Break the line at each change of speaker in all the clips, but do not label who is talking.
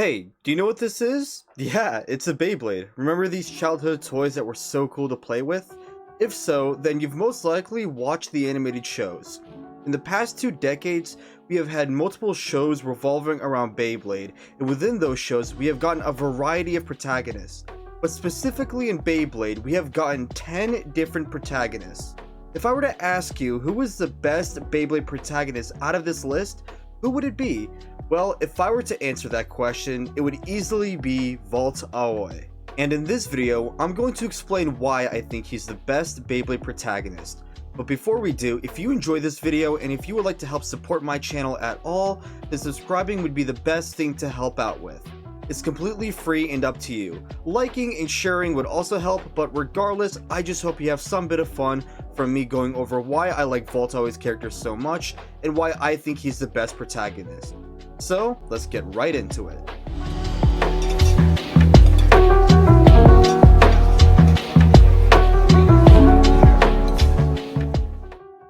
Hey, do you know what this is? Yeah, it's a Beyblade. Remember these childhood toys that were so cool to play with? If so, then you've most likely watched the animated shows. In the past 2 decades, we have had multiple shows revolving around Beyblade, and within those shows, we have gotten a variety of protagonists. But specifically in Beyblade, we have gotten 10 different protagonists. If I were to ask you who was the best Beyblade protagonist out of this list, who would it be? Well, if I were to answer that question, it would easily be Valt Aoi. And in this video, I'm going to explain why I think he's the best Beyblade protagonist. But before we do, if you enjoyed this video and if you would like to help support my channel at all, then subscribing would be the best thing to help out with. It's completely free and up to you. Liking and sharing would also help, but regardless, I just hope you have some bit of fun from me going over why I like Valt Aoi's character so much and why I think he's the best protagonist. So, let's get right into it.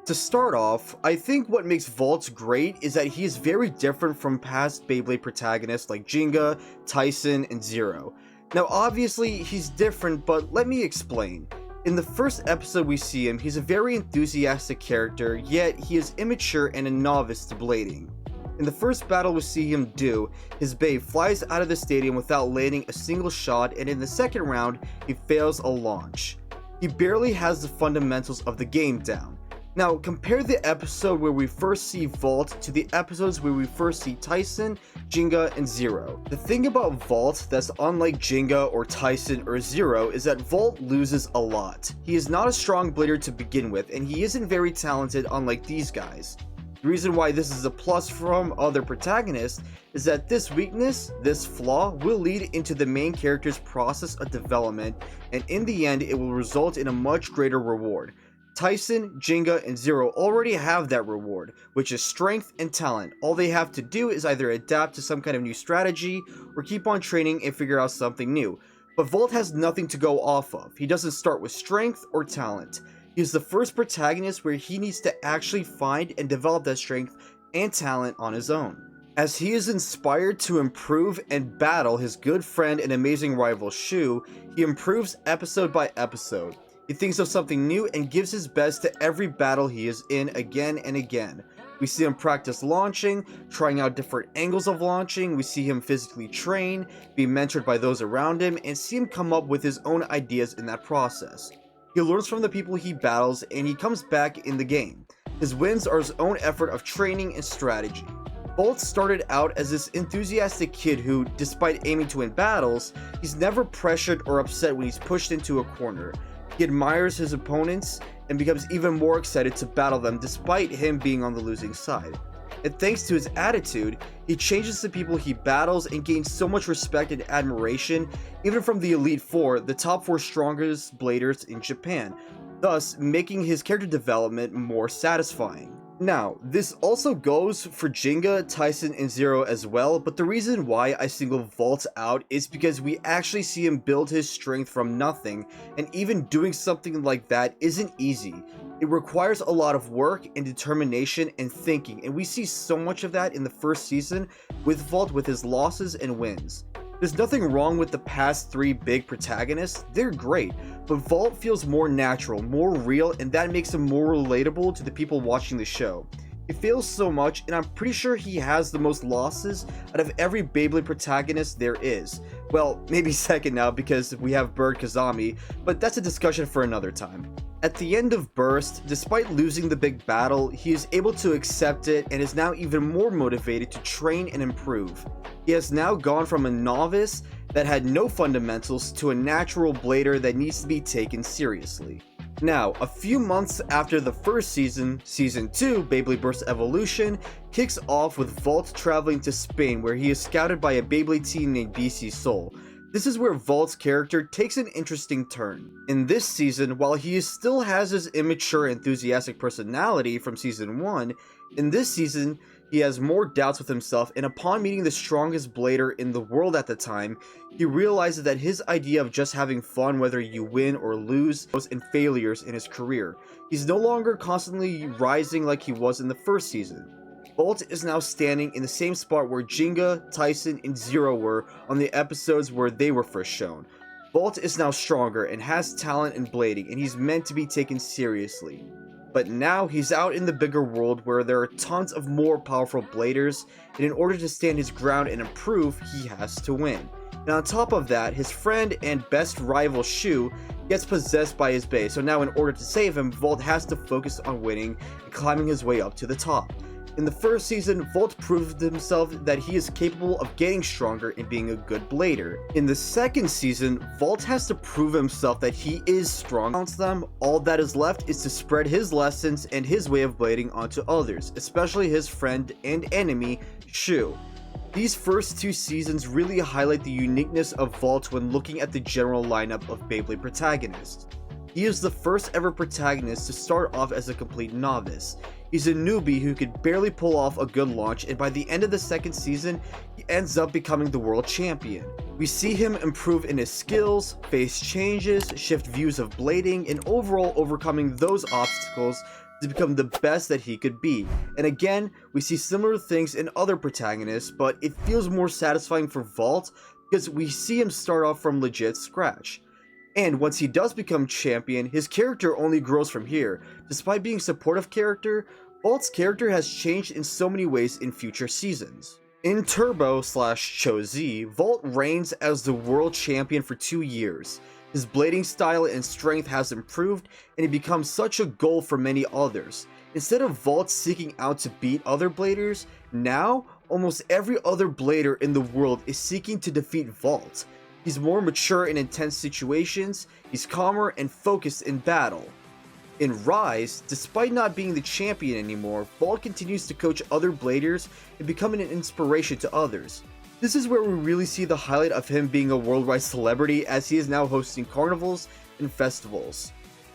To start off, I think what makes Valt great is that he is very different from past Beyblade protagonists like Jinga, Tyson, and Zero. Now obviously he's different, but let me explain. In the first episode we see him, he's a very enthusiastic character, yet he is immature and a novice to blading. In the first battle we see him do, his Beyblade flies out of the stadium without landing a single shot, and in the second round, he fails a launch. He barely has the fundamentals of the game down. Now, compare the episode where we first see Valt to the episodes where we first see Tyson, Jinga, and Zero. The thing about Valt that's unlike Jinga or Tyson or Zero is that Valt loses a lot. He is not a strong blader to begin with, and he isn't very talented unlike these guys. The reason why this is a plus from other protagonists is that this weakness, this flaw, will lead into the main character's process of development, and in the end it will result in a much greater reward. Tyson, Jinga, and Zero already have that reward, which is strength and talent. All they have to do is either adapt to some kind of new strategy, or keep on training and figure out something new. But Valt has nothing to go off of. He doesn't start with strength or talent. He is the first protagonist where he needs to actually find and develop that strength and talent on his own. As he is inspired to improve and battle his good friend and amazing rival Shu, he improves episode by episode. He thinks of something new and gives his best to every battle he is in again and again. We see him practice launching, trying out different angles of launching, we see him physically train, be mentored by those around him, and see him come up with his own ideas in that process. He learns from the people he battles, and he comes back in the game. His wins are his own effort of training and strategy. Valt started out as this enthusiastic kid who, despite aiming to win battles, he's never pressured or upset when he's pushed into a corner. He admires his opponents and becomes even more excited to battle them despite him being on the losing side. And thanks to his attitude, he changes the people he battles and gains so much respect and admiration, even from the Elite Four, the top 4 strongest bladers in Japan, thus making his character development more satisfying. Now, this also goes for Jinga, Tyson, and Zero as well, but the reason why I single Valt out is because we actually see him build his strength from nothing, and even doing something like that isn't easy. It requires a lot of work and determination and thinking, and we see so much of that in the first season with Valt with his losses and wins. There's nothing wrong with the past 3 big protagonists, they're great, but Valt feels more natural, more real, and that makes him more relatable to the people watching the show. He fails so much, and I'm pretty sure he has the most losses out of every Beyblade protagonist there is. Well, maybe second now because we have Bird Kazami, but that's a discussion for another time. At the end of Burst, despite losing the big battle, he is able to accept it and is now even more motivated to train and improve. He has now gone from a novice that had no fundamentals to a natural blader that needs to be taken seriously. Now, a few months after the first season, Season 2, Beyblade Burst Evolution, kicks off with Valt traveling to Spain where he is scouted by a Beyblade team named BC Soul. This is where Valt's character takes an interesting turn. In this season, while he still has his immature, enthusiastic personality from Season 1, in this season, he has more doubts with himself, and upon meeting the strongest blader in the world at the time, he realizes that his idea of just having fun whether you win or lose was in failures in his career. He's no longer constantly rising like he was in the first season. Valt is now standing in the same spot where Jinga, Tyson, and Zero were on the episodes where they were first shown. Valt is now stronger and has talent in blading, and he's meant to be taken seriously. But now he's out in the bigger world where there are tons of more powerful bladers, and in order to stand his ground and improve, he has to win. And on top of that, his friend and best rival Shu gets possessed by his base, so now in order to save him, Valt has to focus on winning and climbing his way up to the top. In the first season, Valt proved himself that he is capable of getting stronger and being a good blader. In the second season, Valt has to prove himself that he is strong. Against them, all that is left is to spread his lessons and his way of blading onto others, especially his friend and enemy, Shu. These first two seasons really highlight the uniqueness of Valt when looking at the general lineup of Beyblade Protagonist. He is the first ever protagonist to start off as a complete novice. He's a newbie who could barely pull off a good launch, and by the end of the second season, he ends up becoming the world champion. We see him improve in his skills, face changes, shift views of blading, and overall overcoming those obstacles to become the best that he could be. And again, we see similar things in other protagonists, but it feels more satisfying for Valt because we see him start off from legit scratch. And once he does become champion, his character only grows from here. Despite being a supportive character, Valt's character has changed in so many ways in future seasons. In Turbo/Cho Z, Valt reigns as the world champion for 2 years. His blading style and strength has improved, and he becomes such a goal for many others. Instead of Valt seeking out to beat other bladers, now almost every other blader in the world is seeking to defeat Valt. He's more mature in intense situations, he's calmer and focused in battle. In Rise, despite not being the champion anymore, Valt continues to coach other bladers and becoming an inspiration to others. This is where we really see the highlight of him being a worldwide celebrity, as he is now hosting carnivals and festivals.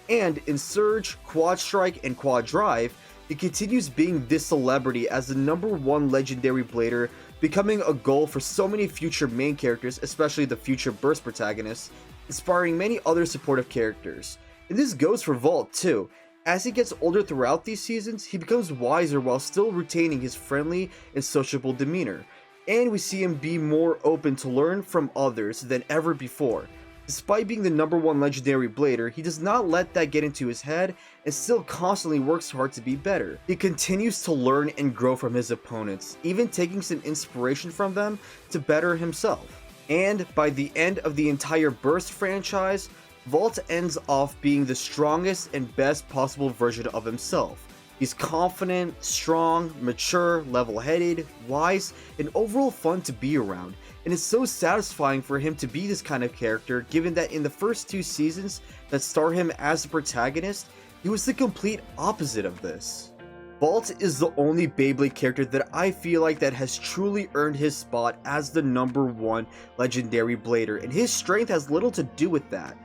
And in Surge, Quad Strike, and Quad Drive, he continues being this celebrity as the #1 legendary blader, becoming a goal for so many future main characters, especially the future Burst protagonists, inspiring many other supportive characters. And this goes for Valt too. As he gets older throughout these seasons, he becomes wiser while still retaining his friendly and sociable demeanor. And we see him be more open to learn from others than ever before. Despite being the #1 legendary blader, he does not let that get into his head and still constantly works hard to be better. He continues to learn and grow from his opponents, even taking some inspiration from them to better himself. And by the end of the entire Burst franchise, Valt ends off being the strongest and best possible version of himself. He's confident, strong, mature, level-headed, wise, and overall fun to be around. And it's so satisfying for him to be this kind of character, given that in the first 2 seasons that star him as the protagonist, he was the complete opposite of this. Valt is the only Beyblade character that I feel like that has truly earned his spot as the #1 legendary blader, and his strength has little to do with that.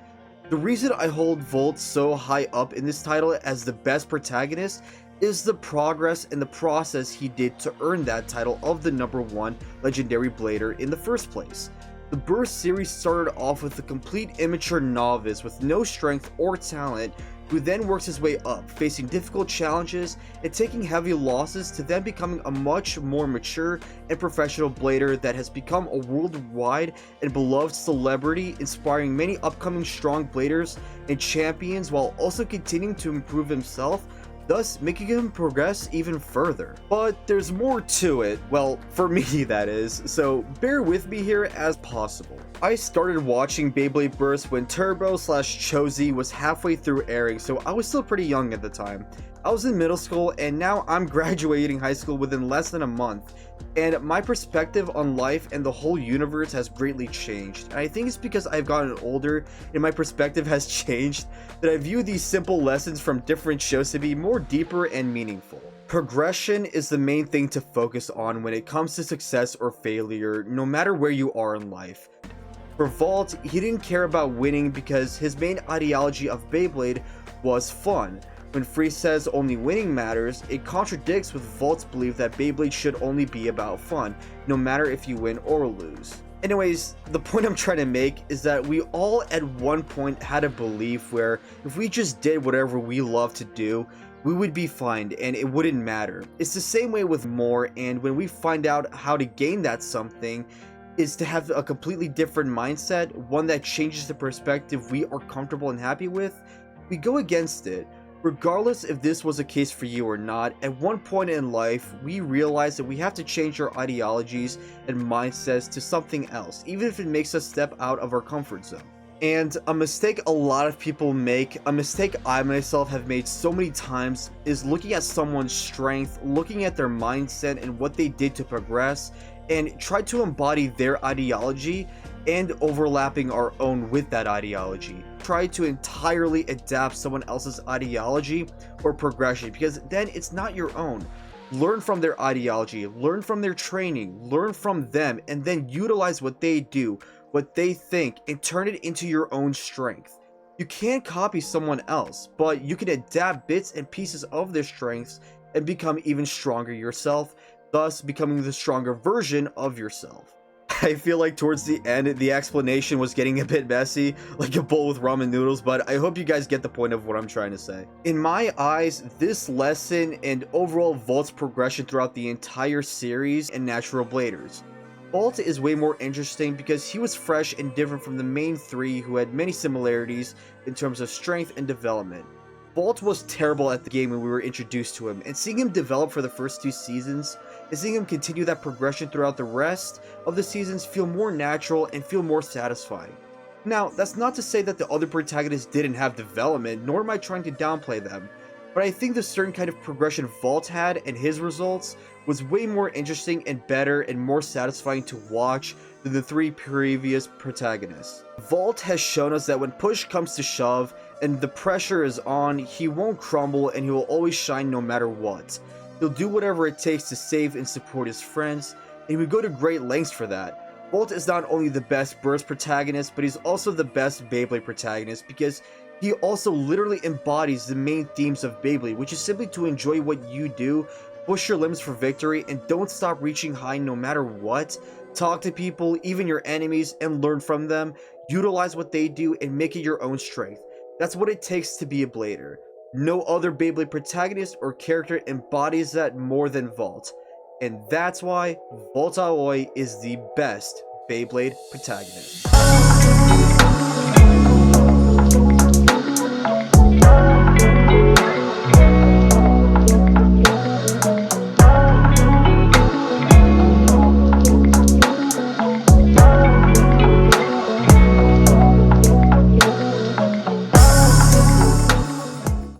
The reason I hold Valt so high up in this title as the best protagonist is the progress and the process he did to earn that title of the #1 legendary blader in the first place. The Burst series started off with a complete immature novice with no strength or talent, who then works his way up, facing difficult challenges and taking heavy losses, to then becoming a much more mature and professional blader that has become a worldwide and beloved celebrity, inspiring many upcoming strong bladers and champions, while also continuing to improve himself, thus making him progress even further. But there's more to it, well, for me that is, so bear with me here as possible. I started watching Beyblade Burst when Turbo/Cho Z was halfway through airing, so I was still pretty young at the time. I was in middle school, and now I'm graduating high school within less than a month, and my perspective on life and the whole universe has greatly changed. And I think it's because I've gotten older and my perspective has changed that I view these simple lessons from different shows to be more deeper and meaningful. Progression is the main thing to focus on when it comes to success or failure, no matter where you are in life. For Valt, he didn't care about winning because his main ideology of Beyblade was fun. When Free says only winning matters, it contradicts with Valt's belief that Beyblade should only be about fun, no matter if you win or lose. Anyways, the point I'm trying to make is that we all at one point had a belief where if we just did whatever we love to do, we would be fine and it wouldn't matter. It's the same way with more, and when we find out how to gain that something is to have a completely different mindset, one that changes the perspective we are comfortable and happy with, we go against it. Regardless if this was a case for you or not, at one point in life, we realize that we have to change our ideologies and mindsets to something else, even if it makes us step out of our comfort zone. And a mistake a lot of people make, a mistake I myself have made so many times, is looking at someone's strength, looking at their mindset and what they did to progress, and try to embody their ideology and overlapping our own with that ideology. Try to entirely adapt someone else's ideology or progression, because then it's not your own. Learn from their ideology, learn from their training, learn from them, and then utilize what they do, what they think, and turn it into your own strength. You can't copy someone else, but you can adapt bits and pieces of their strengths and become even stronger yourself, thus becoming the stronger version of yourself. I feel like towards the end, the explanation was getting a bit messy, like a bowl with ramen noodles, but I hope you guys get the point of what I'm trying to say. In my eyes, this lesson and overall Valt's progression throughout the entire series and Natural Bladers. Valt is way more interesting because he was fresh and different from the main three who had many similarities in terms of strength and development. Valt was terrible at the game when we were introduced to him, and seeing him develop for the first 2 seasons, and seeing him continue that progression throughout the rest of the seasons feel more natural and feel more satisfying. Now, that's not to say that the other protagonists didn't have development, nor am I trying to downplay them, but I think the certain kind of progression Valt had and his results was way more interesting and better and more satisfying to watch than the 3 previous protagonists. Valt has shown us that when push comes to shove and the pressure is on, he won't crumble and he will always shine no matter what. He'll do whatever it takes to save and support his friends, and he would go to great lengths for that. Valt is not only the best Burst protagonist, but he's also the best Beyblade protagonist because he also literally embodies the main themes of Beyblade, which is simply to enjoy what you do, push your limits for victory, and don't stop reaching high no matter what. Talk to people, even your enemies, and learn from them. Utilize what they do and make it your own strength. That's what it takes to be a Blader. No other Beyblade protagonist or character embodies that more than Valt. And that's why Valt Aoi is the best Beyblade protagonist.